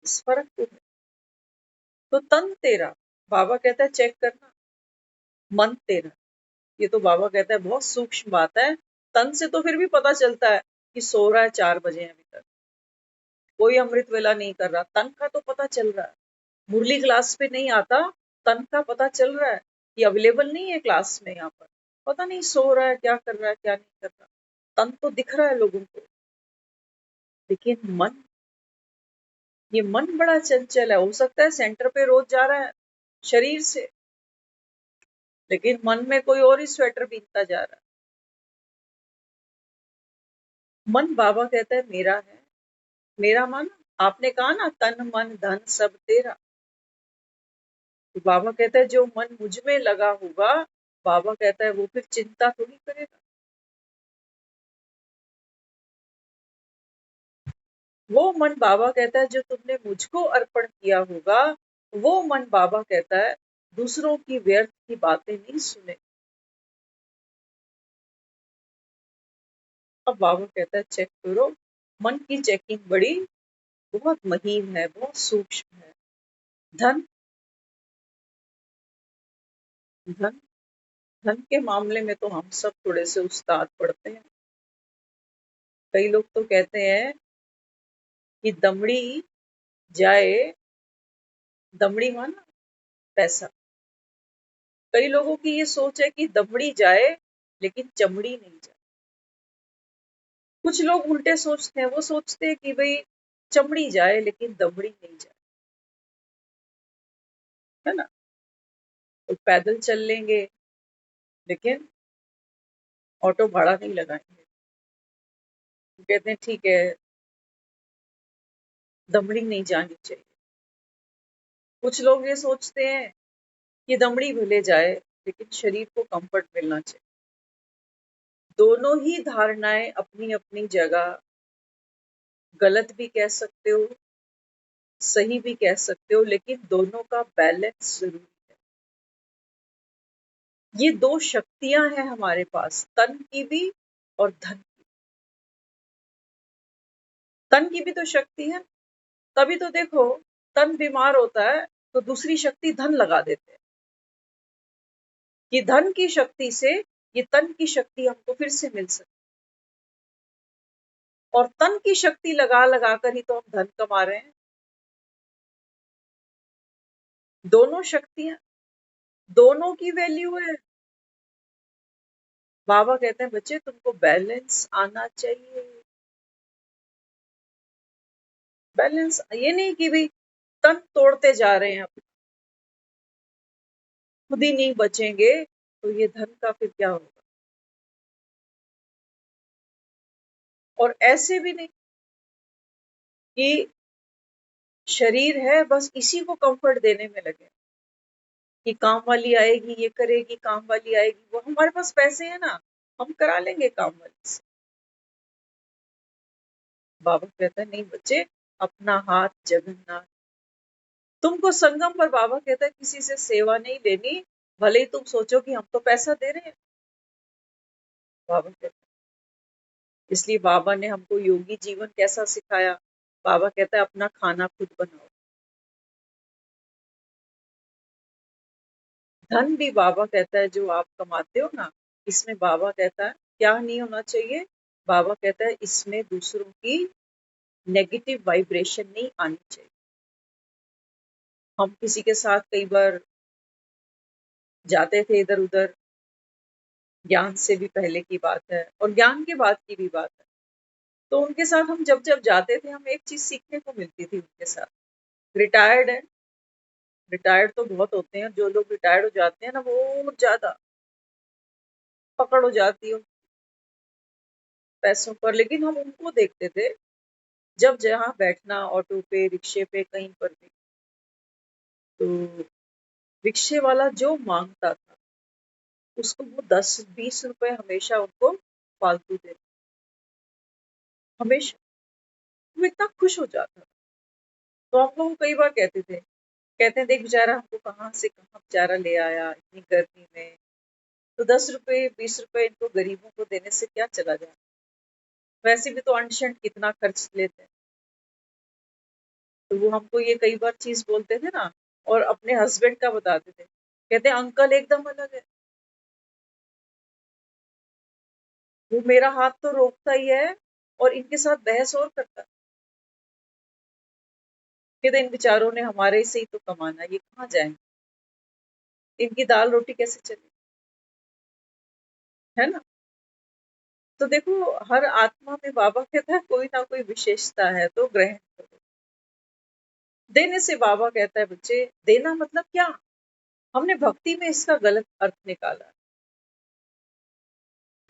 इस फर्क को। तो तन तेरा, बाबा कहता है चेक करना, मन तेरा। ये तो बाबा कहता है बहुत सूक्ष्म बात है। तन से तो फिर भी पता चलता है कि सो रहा है, 4 बजे अभी तक कोई अमृत वेला नहीं कर रहा, तन का तो पता चल रहा है। मुरली क्लास पे नहीं आता, तन का पता चल रहा है कि अवेलेबल नहीं है क्लास में, यहाँ पर पता नहीं सो रहा है, क्या कर रहा है, क्या नहीं कर रहा। तन तो दिख रहा है लोगों को, लेकिन मन, ये मन बड़ा चंचल है। हो सकता है सेंटर पे रोज जा रहा है शरीर से, लेकिन मन में कोई और ही स्वेटर बीनता जा रहा है। मन बाबा कहता है मेरा है। मेरा मन, आपने कहा ना तन मन धन सब तेरा, तो बाबा कहता है जो मन मुझ में लगा होगा, बाबा कहता है वो फिर चिंता थोड़ी करेगा। वो मन बाबा कहता है जो तुमने मुझको अर्पण किया होगा, वो मन बाबा कहता है दूसरों की व्यर्थ की बातें नहीं सुने। अब बाबा कहता है चेक करो, मन की चेकिंग बड़ी बहुत महीन है, बहुत सूक्ष्म है। धन, धन, धन के मामले में तो हम सब थोड़े से उस्ताद पढ़ते हैं। कई लोग तो कहते हैं कि दमड़ी जाए, दमड़ी माना पैसा। कई लोगों की ये सोच है कि दमड़ी जाए लेकिन चमड़ी नहीं जाए। कुछ लोग उल्टे सोचते हैं, वो सोचते हैं कि भाई चमड़ी जाए लेकिन दमड़ी नहीं जाए, है ना। तो पैदल चल लेंगे लेकिन ऑटो भाड़ा नहीं लगाएंगे। तो कहते हैं ठीक है, दमड़ी नहीं जानी चाहिए। कुछ लोग ये सोचते हैं कि दमड़ी भले जाए लेकिन शरीर को कंफर्ट मिलना चाहिए। दोनों ही धारणाएं अपनी अपनी जगह गलत भी कह सकते हो, सही भी कह सकते हो, लेकिन दोनों का बैलेंस जरूरी है। ये दो शक्तियां हैं हमारे पास, तन की भी और धन की। तन की भी तो शक्ति है, तभी तो देखो तन बीमार होता है तो दूसरी शक्ति धन लगा देते हैं कि धन की शक्ति से ये तन की शक्ति हमको फिर से मिल सके। और तन की शक्ति लगा लगा कर ही तो हम धन कमा रहे हैं। दोनों शक्तियां, दोनों की वैल्यू है। बाबा कहते हैं बच्चे तुमको बैलेंस आना चाहिए। बैलेंस ये नहीं कि भाई तन तोड़ते जा रहे हैं, खुद ही नहीं बचेंगे तो ये धन का फिर क्या होगा। और ऐसे भी नहीं कि शरीर है बस इसी को कंफर्ट देने में लगे कि काम वाली आएगी, ये करेगी, काम वाली आएगी, वो हमारे पास पैसे हैं ना, हम करा लेंगे काम वाली से। बाबा कहता है नहीं बच्चे, अपना हाथ जगन्नाथ। तुमको संगम पर बाबा कहता है किसी से सेवा नहीं लेनी, भले ही तुम सोचो कि हम तो पैसा दे रहे हैं। बाबा कहता है, इसलिए बाबा ने हमको योगी जीवन कैसा सिखाया। बाबा कहता है अपना खाना खुद बनाओ। धन भी बाबा कहता है जो आप कमाते हो ना, इसमें बाबा कहता है क्या नहीं होना चाहिए। बाबा कहता है इसमें दूसरों की नेगेटिव वाइब्रेशन नहीं आनी चाहिए। हम किसी के साथ कई बार जाते थे इधर उधर, ज्ञान से भी पहले की बात है और ज्ञान के बाद की भी बात है। तो उनके साथ हम जब जब जाते थे, हम एक चीज सीखने को मिलती थी उनके साथ। रिटायर्ड है, रिटायर्ड तो बहुत होते हैं, जो लोग रिटायर्ड हो जाते हैं ना वो ज्यादा पकड़ हो जाती है पैसों पर। लेकिन हम उनको देखते थे जब जहाँ बैठना, ऑटो पे, रिक्शे पे, कहीं पर भी, तो रिक्शे वाला जो मांगता था उसको वो 10-20 रुपए हमेशा उनको फालतू देते, हमेशा। वो इतना खुश हो जाता था। तो हम लोग कई बार कहते थे, कहते हैं देख बेचारा हमको कहाँ से कहाँ बेचारा ले आया इतनी गर्मी में, तो 10 रुपए 20 रुपए इनको गरीबों को देने से क्या चला जाए, वैसे भी तो अनशन कितना खर्च लेते हैं। तो वो हमको ये कई बार चीज बोलते थे ना, और अपने हस्बैंड का बताते थे, कहते हैं अंकल एकदम अलग है, वो मेरा हाथ तो रोकता ही है और इनके साथ बहस और करता है। कहते इन बेचारों ने हमारे से ही तो कमाना, ये कहाँ जाएंगे, इनकी दाल रोटी कैसे चले, है ना। तो देखो, हर आत्मा में बाबा कहता है कोई ना कोई विशेषता है, तो ग्रहण करो। देने से बाबा कहता है बच्चे, देना मतलब क्या, हमने भक्ति में इसका गलत अर्थ निकाला,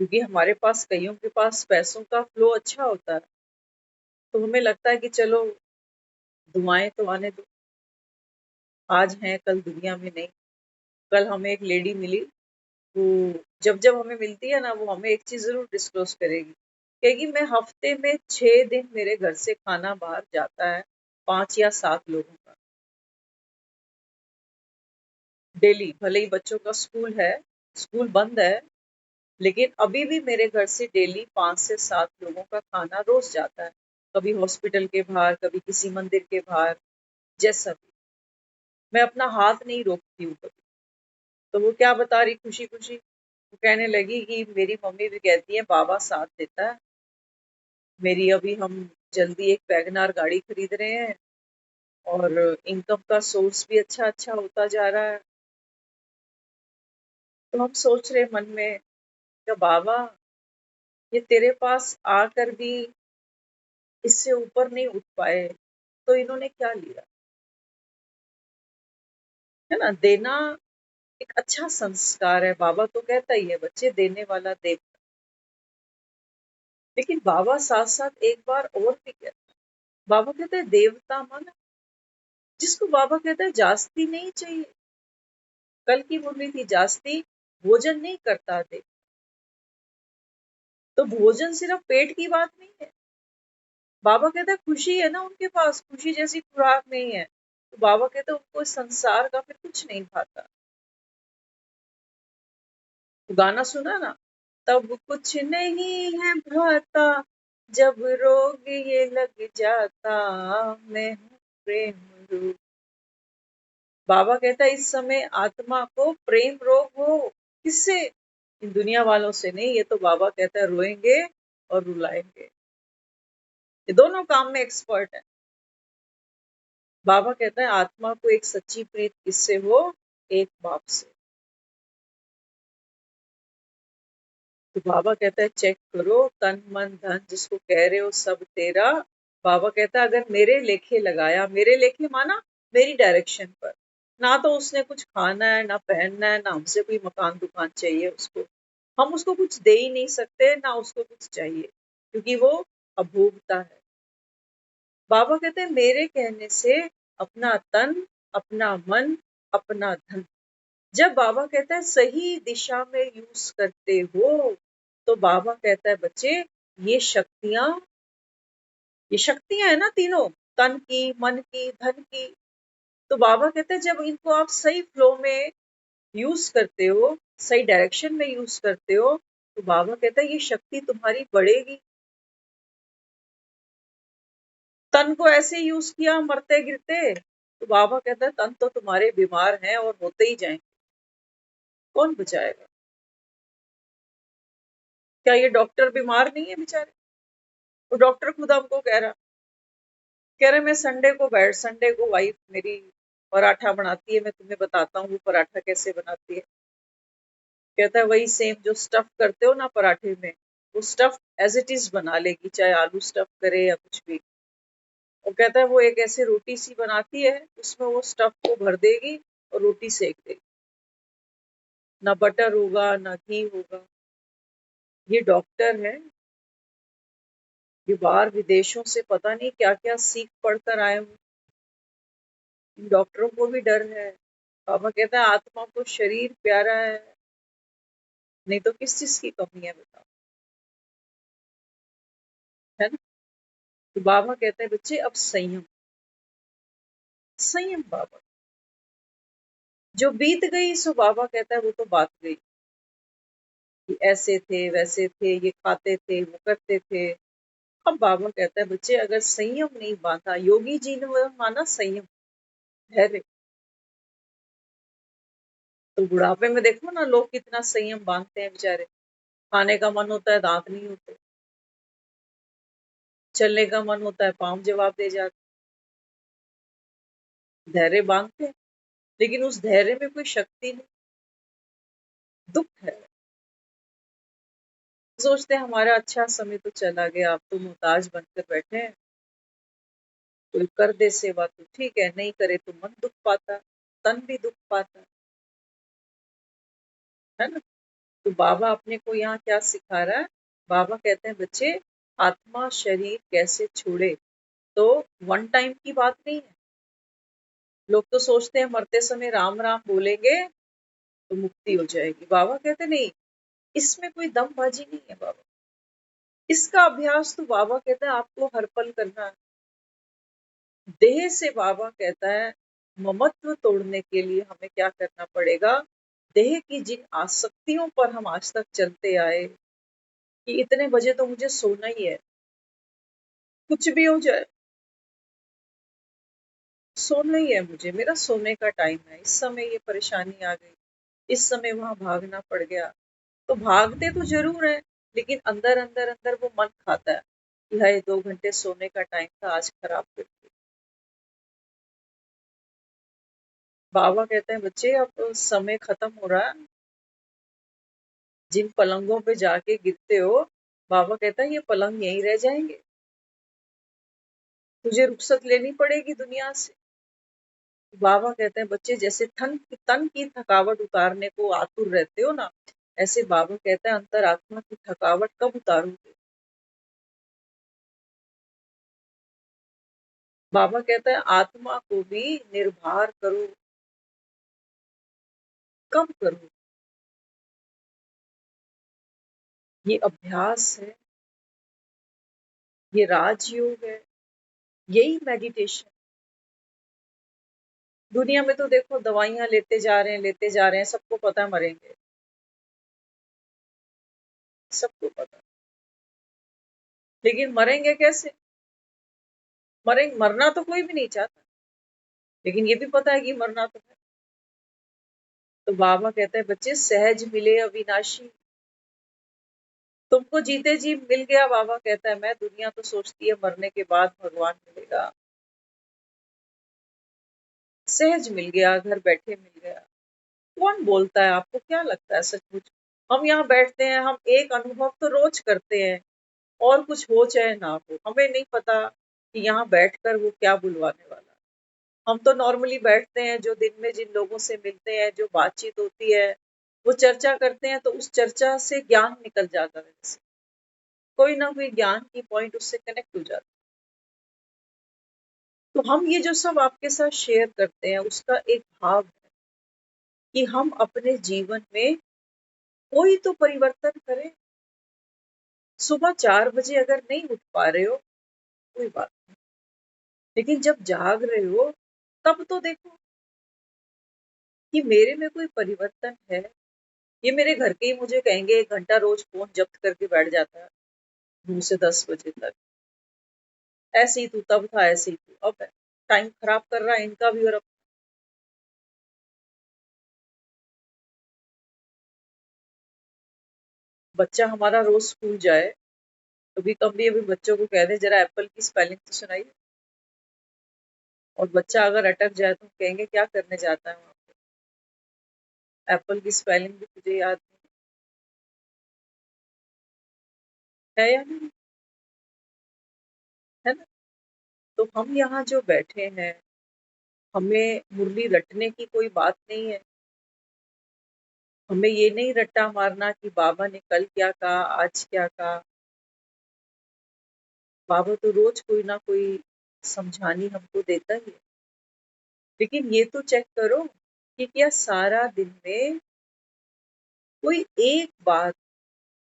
क्योंकि हमारे पास, कईयों के पास पैसों का फ्लो अच्छा होता है, तो हमें लगता है कि चलो दुआएं तो आने दो, आज हैं कल दुनिया में नहीं। कल हमें एक लेडी मिली, वो जब जब हमें मिलती है ना, वो हमें एक चीज जरूर डिस्क्लोज करेगी, कहेगी मैं हफ्ते में 6 दिन मेरे घर से खाना बाहर जाता है, 5 या 7 लोगों का डेली। भले ही बच्चों का स्कूल है, स्कूल बंद है, लेकिन अभी भी मेरे घर से डेली 5 से 7 लोगों का खाना रोज जाता है, कभी हॉस्पिटल के बाहर, कभी किसी मंदिर के बाहर, जैसा भी। मैं अपना हाथ नहीं रोकती हूँ कभी। तो वो क्या बता रही खुशी खुशी, वो कहने लगी कि मेरी मम्मी भी कहती है बाबा साथ देता है, मेरी अभी हम जल्दी एक वैगनार गाड़ी खरीद रहे हैं और इनकम का सोर्स भी अच्छा अच्छा होता जा रहा है। तो हम सोच रहे मन में, क्या बाबा ये तेरे पास आकर भी इससे ऊपर नहीं उठ पाए, तो इन्होंने क्या लिया, है ना। देना एक अच्छा संस्कार है, बाबा तो कहता ही है बच्चे देने वाला देवता। लेकिन बाबा साथ साथ एक बार और भी कहता है, बाबा कहते हैं देवता मन, जिसको बाबा कहता है जास्ती नहीं चाहिए। कल की मुरली थी, जास्ती भोजन नहीं करता थे। तो भोजन सिर्फ पेट की बात नहीं है। बाबा कहता है खुशी है ना उनके पास, खुशी जैसी खुराक नहीं है, तो बाबा कहते हैं उनको इस संसार का फिर कुछ नहीं भाता। तो गाना सुना ना, तब कुछ नहीं है भाता, जब रोग ये लग जाता, मैं हूँ प्रेम रूप। बाबा कहता है इस समय आत्मा को प्रेम रोग हो, किससे, इन दुनिया वालों से नहीं। ये तो बाबा कहता है रोएंगे और रुलाएंगे, ये दोनों काम में एक्सपर्ट है। बाबा कहता है आत्मा को एक सच्ची प्रीत किससे हो, एक बाप से। तो बाबा कहता है चेक करो, तन मन धन जिसको कह रहे हो सब तेरा। बाबा कहता है अगर मेरे लेखे लगाया, मेरे लेखे माना मेरी डायरेक्शन पर, ना तो उसने कुछ खाना है ना पहनना है, ना हमसे कोई मकान दुकान चाहिए उसको, हम उसको कुछ दे ही नहीं सकते, ना उसको कुछ चाहिए, क्योंकि वो अभोक्ता है। बाबा कहते हैं मेरे कहने से अपना तन, अपना मन, अपना धन, जब बाबा कहता है सही दिशा में यूज करते हो, तो बाबा कहता है बच्चे ये शक्तियां है ना तीनों, तन की, मन की, धन की। तो बाबा कहते हैं जब इनको आप सही फ्लो में यूज करते हो, सही डायरेक्शन में यूज करते हो, तो बाबा कहता है ये शक्ति तुम्हारी बढ़ेगी। तन को ऐसे यूज किया मरते गिरते, तो बाबा कहता है तन तो तुम्हारे बीमार हैं और होते ही जाएंगे, कौन बचाएगा। क्या ये डॉक्टर बीमार नहीं है बेचारे, वो डॉक्टर खुद हमको कह रहे मैं संडे को वाइफ मेरी पराठा बनाती है, मैं तुम्हें बताता हूँ वो पराठा कैसे बनाती है। कहता है वही सेम जो स्टफ करते हो ना पराठे में, वो स्टफ एज इट इज बना लेगी, चाहे आलू स्टफ करे या कुछ भी। और कहता है वो एक ऐसे रोटी सी बनाती है, उसमें वो स्टफ को भर देगी और रोटी सेक देगी, ना बटर होगा ना घी होगा। ये डॉक्टर है, ये बाहर विदेशों से पता नहीं क्या क्या सीख पढ़कर आए हुए। इन डॉक्टरों को भी डर है। बाबा कहता है आत्मा को शरीर प्यारा है, नहीं तो किस चीज की कमी है बताओ, है ना। तो बाबा कहते हैं बच्चे अब संयम, संयम बाबा, जो बीत गई सो बाबा कहता है वो तो बात गई, कि ऐसे थे वैसे थे, ये खाते थे वो करते थे। अब बाबा कहता है बच्चे अगर संयम नहीं बांधा, योगी जी ने वो माना संयम, धैर्य। तो बुढ़ापे में देखो ना लोग कितना संयम बांधते हैं बेचारे, खाने का मन होता है दांत नहीं होते, चलने का मन होता है पाँव जवाब दे जाते, धैर्य बांधते हैं, लेकिन उस धैर्य में कोई शक्ति नहीं, दुख है। सोचते हैं हमारा अच्छा समय तो चला गया, अब तो मोहताज बनकर बैठे हैं, कोई कर दे सेवा तो ठीक है, नहीं करे तो मन दुख पाता, तन भी दुख पाता है ना। तो बाबा अपने को यहाँ क्या सिखा रहा है? बाबा कहते हैं बच्चे, आत्मा शरीर कैसे छोड़े, तो वन टाइम की बात नहीं है। लोग तो सोचते हैं मरते समय राम राम बोलेंगे तो मुक्ति हो जाएगी। बाबा कहते नहीं, इसमें कोई दमबाजी नहीं है बाबा। इसका अभ्यास तो बाबा कहता है आपको हर पल करना है। देह से बाबा कहता है ममत्व तोड़ने के लिए हमें क्या करना पड़ेगा? देह की जिन आसक्तियों पर हम आज तक चलते आए कि इतने बजे तो मुझे सोना ही है, कुछ भी हो जाए सोना ही है मुझे, मेरा सोने का टाइम है, इस समय ये परेशानी आ गई, इस समय वहां भागना पड़ गया। तो भागते तो जरूर है, लेकिन अंदर अंदर अंदर वो मन खाता है कि हाय 2 घंटे सोने का टाइम था, आज खराब कर दिया। बाबा कहते हैं बच्चे अब समय खत्म हो रहा है, जिन पलंगों पे जाके गिरते हो, बाबा कहता है ये पलंग यहीं रह जाएंगे, तुझे रुखसत लेनी पड़ेगी दुनिया से। बाबा कहते हैं बच्चे जैसे तन की थकावट उतारने को आतुर रहते हो ना, ऐसे बाबा कहते हैं अंतरात्मा की थकावट कब उतारोगे? बाबा कहता है आत्मा को भी निर्भर करो, कब करो? ये अभ्यास है, ये राजयोग है, यही मेडिटेशन। दुनिया में तो देखो दवाइयां लेते जा रहे हैं, सबको पता है मरेंगे, सबको पता है। लेकिन मरेंगे कैसे? मरना तो कोई भी नहीं चाहता, लेकिन ये भी पता है कि मरना तो है। तो बाबा कहते हैं बच्चे सहज मिले अविनाशी, तुमको जीते जी मिल गया। बाबा कहता है मैं, दुनिया तो सोचती है मरने के बाद भगवान मिलेगा, सहज मिल गया, घर बैठे मिल गया। कौन बोलता है? आपको क्या लगता है सचमुच? हम यहाँ बैठते हैं, हम एक अनुभव तो रोज करते हैं, और कुछ हो चाहे ना हो, हमें नहीं पता कि यहाँ बैठकर वो क्या बुलवाने वाला है। हम तो नॉर्मली बैठते हैं, जो दिन में जिन लोगों से मिलते हैं, जो बातचीत होती है, वो चर्चा करते हैं, तो उस चर्चा से ज्ञान निकल जाता है, कोई ना कोई ज्ञान की पॉइंट उससे कनेक्ट हो जाती है। तो हम ये जो सब आपके साथ शेयर करते हैं, उसका एक भाव है कि हम अपने जीवन में कोई तो परिवर्तन करें। सुबह 4 बजे अगर नहीं उठ पा रहे हो, कोई बात नहीं, लेकिन जब जाग रहे हो तब तो देखो कि मेरे में कोई परिवर्तन है। ये मेरे घर के ही मुझे कहेंगे 1 घंटा रोज फोन जब्त करके बैठ जाता है 9 से 10 बजे तक, ऐसे ही तू तब था, ऐसे ही तू अब है, टाइम खराब कर रहा है इनका भी और अपना। बच्चा हमारा रोज स्कूल जाए, कभी कभी अभी बच्चों को कह दे जरा एप्पल की स्पेलिंग तो सुनाइए, और बच्चा अगर अटक जाए तो कहेंगे क्या करने जाता है वहां पे, एप्पल की स्पेलिंग भी तुझे याद नहीं है या नहीं, है ना। तो हम यहाँ जो बैठे हैं, हमें मुरली रटने की कोई बात नहीं है, हमें ये नहीं रट्टा मारना कि बाबा ने कल क्या कहा, आज क्या कहा। बाबा तो रोज कोई ना कोई समझानी हमको देता ही है, लेकिन ये तो चेक करो कि क्या सारा दिन में कोई एक बात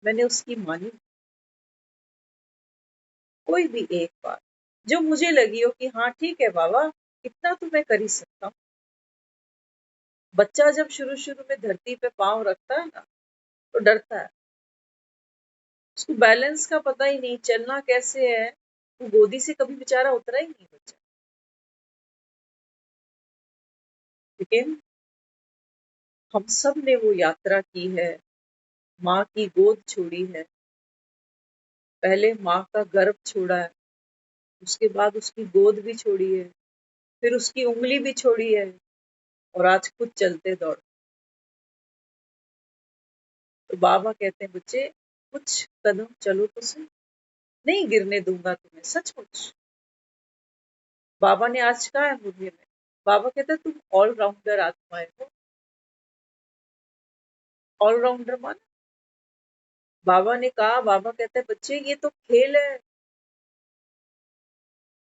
मैंने उसकी मानी, कोई भी एक बात जो मुझे लगी हो कि हाँ ठीक है बाबा, इतना तो मैं कर ही सकता हूँ। बच्चा जब शुरू शुरू में धरती पे पांव रखता है ना, तो डरता है, उसको बैलेंस का पता ही नहीं, चलना कैसे है, वो गोदी से कभी बेचारा उतरा ही नहीं बच्चा। लेकिन हम सब ने वो यात्रा की है, माँ की गोद छोड़ी है, पहले माँ का गर्भ छोड़ा है, उसके बाद उसकी गोद भी छोड़ी है, फिर उसकी उंगली भी छोड़ी है, और आज खुद चलते दौड़। तो बाबा कहते हैं बच्चे कुछ कदम चलो तो सही, नहीं गिरने दूंगा तुम्हें, सचमुच। बाबा ने आज कहा है मुझे में, बाबा कहते हैं तुम ऑलराउंडर आत्माएं हो। ऑलराउंडर माना, बाबा ने कहा, बाबा कहते हैं बच्चे ये तो खेल है,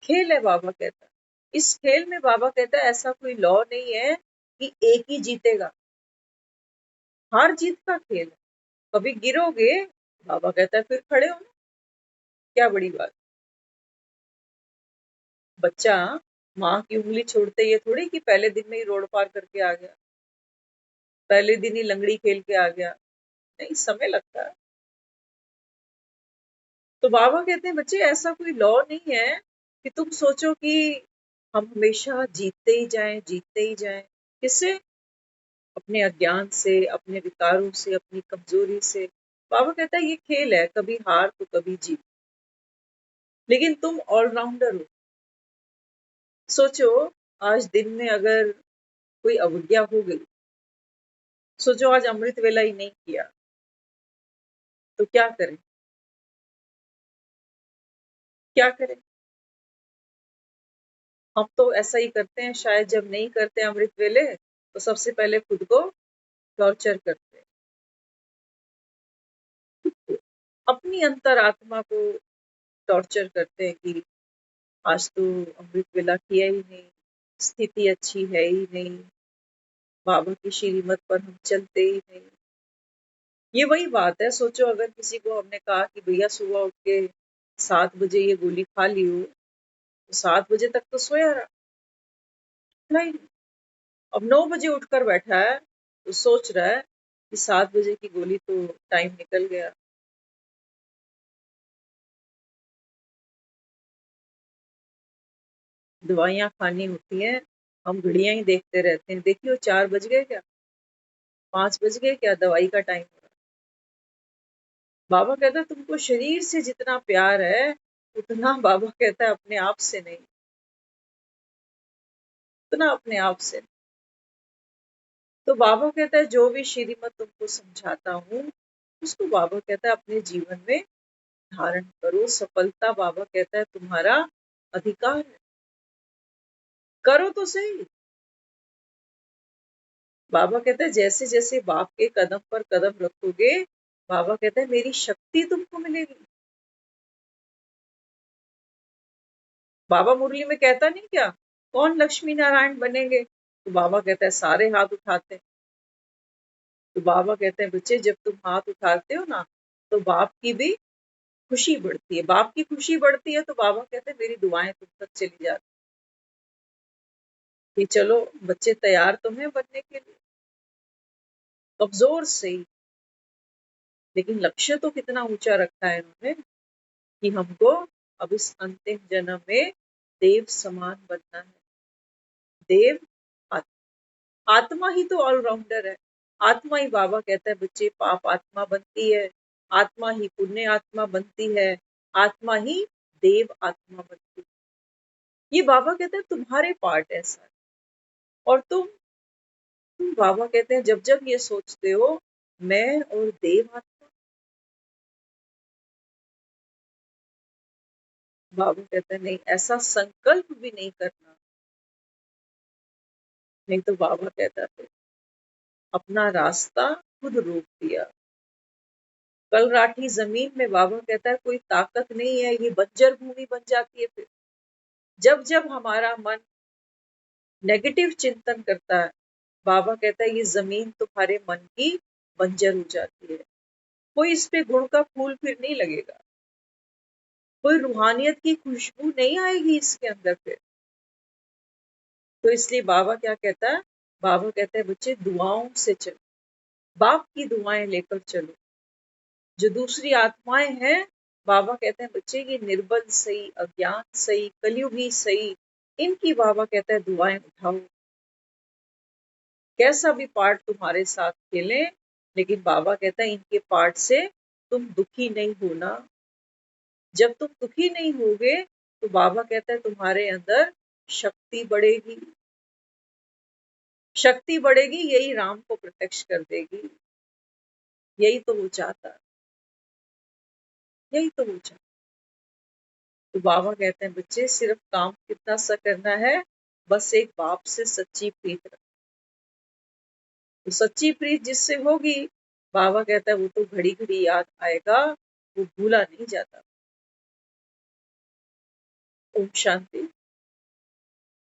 खेल है। बाबा कहता है इस खेल में, बाबा कहता है ऐसा कोई लॉ नहीं है कि एक ही जीतेगा, हार जीत का खेल है। कभी गिरोगे, बाबा कहता है फिर खड़े हो, क्या बड़ी बात। बच्चा माँ की उंगली छोड़ते ये थोड़ी कि पहले दिन में ही रोड पार करके आ गया, पहले दिन ही लंगड़ी खेल के आ गया, नहीं, समय लगता है। तो बाबा कहते हैं बच्चे ऐसा कोई लॉ नहीं है कि तुम सोचो कि हम हमेशा जीतते ही जाएं, जीतते ही जाएं। किससे? अपने अज्ञान से, अपने विकारों से, अपनी कमजोरी से। बाबा कहता है ये खेल है, कभी हार तो कभी जीत, लेकिन तुम ऑलराउंडर हो। सोचो आज दिन में अगर कोई अवज्ञा हो गई, सोचो आज अमृत वेला ही नहीं किया, तो क्या करें, क्या करें। हम तो ऐसा ही करते हैं, शायद जब नहीं करते अमृत वेले तो सबसे पहले खुद को टॉर्चर करते हैं, अपनी अंतरात्मा को टॉर्चर करते हैं कि आज तो अमृत वेला किया ही नहीं, स्थिति अच्छी है ही नहीं, बाबा की श्रीमत पर हम चलते ही नहीं। ये वही बात है, सोचो अगर किसी को हमने कहा कि भैया सुबह उठ के 7 बजे ये गोली खा ली हो, तो 7 बजे तक तो सोया रहा, नहीं। अब 9 बजे उठकर बैठा है तो सोच रहा है कि 7 बजे की गोली तो टाइम निकल गया। दवाइयां खानी होती हैं, हम घड़ियां ही देखते रहते हैं, देखियो 4 बज गए क्या, 5 बज गए क्या, दवाई का टाइम हो रहा है। बाबा कहता है तुमको शरीर से जितना प्यार है, उतना बाबा कहता है अपने आप से नहीं, उतना अपने आप से नहीं। तो बाबा कहता है जो भी श्रीमत तुमको समझाता हूँ, उसको बाबा कहता है अपने जीवन में धारण करो। सफलता बाबा कहता है तुम्हारा अधिकार है, करो तो सही। बाबा कहता है जैसे जैसे बाप के कदम पर कदम रखोगे, बाबा कहता है मेरी शक्ति तुमको मिलेगी। बाबा मुरली में कहता नहीं क्या, कौन लक्ष्मी नारायण बनेंगे, तो बाबा कहता है सारे हाथ उठाते हैं। तो बाबा कहते हैं बच्चे जब तुम हाथ उठाते हो ना, तो बाप की भी खुशी बढ़ती है, बाप की खुशी बढ़ती है, तो बाबा कहते हैं मेरी दुआएं तुम तक चली जाती कि चलो बच्चे तैयार तो हैं बनने के लिए, कमजोर से ही, लेकिन लक्ष्य तो कितना ऊंचा रखा है इन्होंने कि हमको अब इस अंतिम जन्म में देव समान बनना है। देव आत्मा ही तो ऑलराउंडर है। आत्मा ही बाबा कहता है बच्चे पाप आत्मा बनती है, आत्मा ही पुण्य आत्मा बनती है, आत्मा ही देव आत्मा बनती है। ये बाबा कहते हैं तुम्हारे पार्ट ऐसा है। और तुम बाबा कहते हैं जब जब ये सोचते हो मैं और देव आत्मा, बाबा कहते हैं नहीं, ऐसा संकल्प भी नहीं करना, नहीं तो बाबा कहता है अपना रास्ता खुद रोक दिया। कल राठी जमीन में बाबा कहता है कोई ताकत नहीं है, ये बंजर भूमि बन जाती है। फिर जब जब हमारा मन नेगेटिव चिंतन करता है, बाबा कहता है ये जमीन तुम्हारे मन की बंजर हो जाती है, कोई इस पे गुण का फूल फिर नहीं लगेगा, कोई रूहानियत की खुशबू नहीं आएगी इसके अंदर फिर। तो इसलिए बाबा क्या कहता है, बाबा कहता है बच्चे दुआओं से चलो, बाप की दुआएं लेकर चलो। जो दूसरी आत्माएं हैं, बाबा कहते हैं बच्चे ये निर्बल सही, अज्ञान सही, कलयुगी सही, इनकी बाबा कहता है दुआएं उठाओ। कैसा भी पार्ट तुम्हारे साथ खेलें, लेकिन बाबा कहता है इनके पाठ से तुम दुखी नहीं होना। जब तुम दुखी नहीं होगे तो बाबा कहता है तुम्हारे अंदर शक्ति बढ़ेगी। शक्ति बढ़ेगी, यही राम को प्रत्यक्ष कर देगी। यही तो वो चाहता, यही तो वो चाहता। तो बाबा कहते हैं बच्चे सिर्फ काम कितना सा करना है, बस एक बाप से सच्ची प्रीत रखना। तो सच्ची प्रीत जिससे होगी, बाबा कहता है वो तो घड़ी घड़ी याद आएगा, वो भूला नहीं जाता। ओम शांति।